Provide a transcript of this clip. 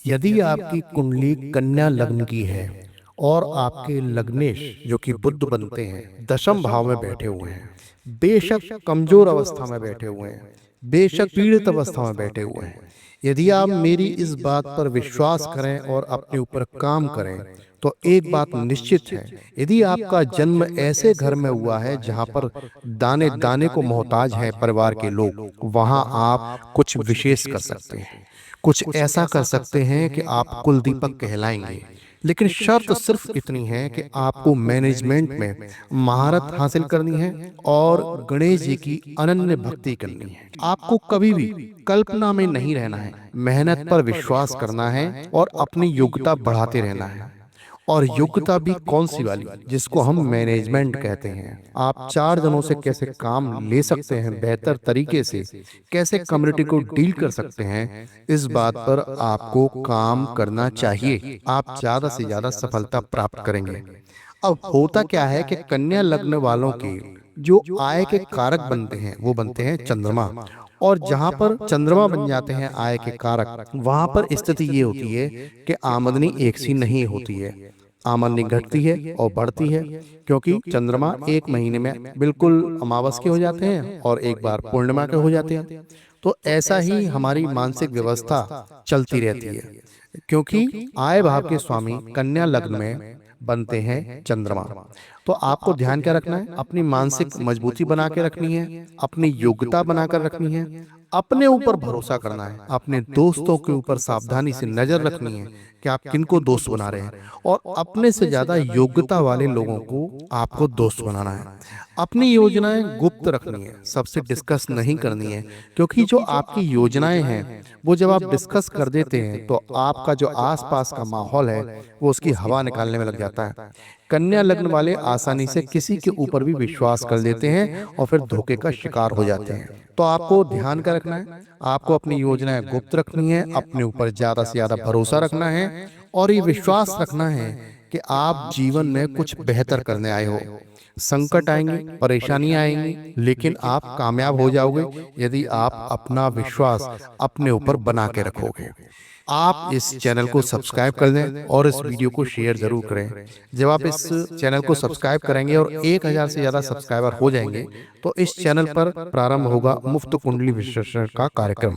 यदि आपकी कुंडली कन्या लग्न की है और आपके लग्नेश जो कि बुध बनते हैं दशम भाव में बैठे हुए हैं, बेशक कमजोर अवस्था में बैठे हुए हैं, बेशक पीड़ित अवस्था में बैठे हुए हैं, यदि आप मेरी इस बात पर विश्वास करें और अपने ऊपर काम करें तो एक बात निश्चित है। यदि आपका जन्म ऐसे घर में हुआ है जहां पर दाने दाने को मोहताज हैं परिवार के लोग, वहां आप कुछ विशेष कर सकते हैं, कुछ ऐसा कर सकते हैं कि आप कुल दीपक कहलाएंगे। लेकिन शर्त सिर्फ इतनी है कि आपको मैनेजमेंट में महारत हासिल करनी है और गणेश जी की अनन्य भक्ति करनी है। आपको कभी भी कल्पना में नहीं रहना है, मेहनत पर विश्वास करना है और अपनी योग्यता बढ़ाते रहना है। और योग्यता भी कौन सी वाली, जिसको हम मैनेजमेंट कहते हैं। आप चार जनों से कैसे काम ले सकते हैं बेहतर तरीके से, कैसे कम्युनिटी को डील कर सकते हैं, इस बात पर आपको काम करना चाहिए। आप ज्यादा से ज्यादा सफलता प्राप्त करेंगे। अब होता क्या है कि कन्या लग्न वालों के जो आय के कारक बनते हैं वो बनते हैं चंद्रमा। और जहां पर चंद्रमा बन जाते हैं आय के कारक, वहां पर स्थिति ये होती है कि आमदनी एक सी नहीं होती है। आमदनी घटती है और बढ़ती है, क्योंकि चंद्रमा एक महीने में बिल्कुल अमावस के हो जाते हैं और एक बार पूर्णिमा के हो जाते हैं। तो ऐसा ही हमारी मानसिक व्यवस्था चलती रहती है, क्योंकि आय भाव के स्वामी कन्या लग्न में बनते हैं चंद्रमा। तो आपको ध्यान क्या रखना है, अपनी मानसिक मजबूती बना के रखनी है, अपनी योग्यता बनाकर रखनी है, अपने ऊपर भरोसा करना है, अपने दोस्तों के ऊपर सावधानी से नजर रखनी है कि आप किनको दोस्त बना रहे हैं, और अपने से ज्यादा योग्यता वाले लोगों को आपको दोस्त बनाना है। अपनी योजनाएं गुप्त रखनी है, सबसे डिस्कस नहीं करनी है, क्योंकि जो आपकी योजनाएं हैं वो जब आप डिस्कस कर देते हैं तो आपका जो आसपास का माहौल है वो उसकी हवा निकालने में लग जाता है। कन्या लग्न वाले आसानी से किसी के ऊपर भी विश्वास कर लेते हैं और फिर धोखे का शिकार हो जाते हैं। तो आपको ध्यान का रखना है, आपको अपनी योजनाएं गुप्त रखनी है, अपने ऊपर ज्यादा से ज्यादा भरोसा रखना है और ये विश्वास रखना है कि आप जीवन में कुछ बेहतर करने आए हो। संकट आएंगे, परेशानियां आएंगी, लेकिन आप कामयाब हो जाओगे यदि आप अपना विश्वास अपने ऊपर बना के रखोगे। आप इस चैनल को सब्सक्राइब कर दें और इस वीडियो को शेयर जरूर करें। जब आप इस चैनल को सब्सक्राइब करेंगे और 1000 से ज्यादा सब्सक्राइबर हो जाएंगे तो इस चैनल पर प्रारंभ होगा मुफ्त कुंडली विश्लेषण का कार्यक्रम।